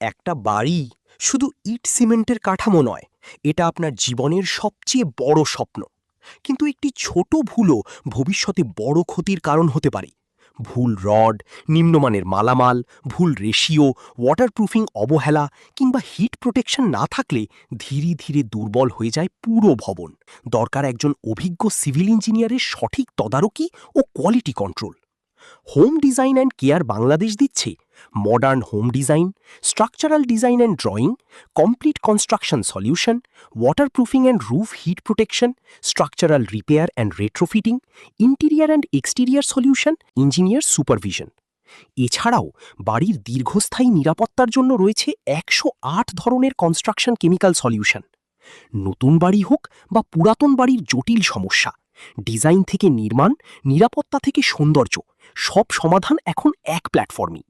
একটা বাড়ি শুধু ইট সিমেন্টের কাঠামো নয়, এটা আপনার জীবনের সবচেয়ে বড় স্বপ্ন। কিন্তু একটি ছোট ভুলও ভবিষ্যতে বড় ক্ষতির কারণ হতে পারে। ভুল রড, নিম্নমানের মালামাল, ভুল রেশিও, ওয়াটারপ্রুফিং অবহেলা কিংবা হিট প্রোটেকশন না থাকলে ধীরে ধীরে দুর্বল হয়ে যায় পুরো ভবন। দরকার একজন অভিজ্ঞ সিভিল ইঞ্জিনিয়ারের সঠিক তদারকি ও quality control. Home design and care Bangladesh দিচ্ছে modern home design, structural design and drawing, complete construction solution, waterproofing and roof heat protection, structural repair and retrofitting, interior and exterior solution, engineer supervision. এছাড়াও বাড়ির দীর্ঘস্থায়ী নিরাপত্তার জন্য রয়েছে 108 ধরনের construction chemical solution. নতুন বাড়ি হোক বা পুরাতন বাড়ির জটিল সমস্যা, ডিজাইন থেকে নির্মাণ, নিরাপত্তা থেকে সৌন্দর্য, সব সমাধান এখন এক প্ল্যাটফর্মই।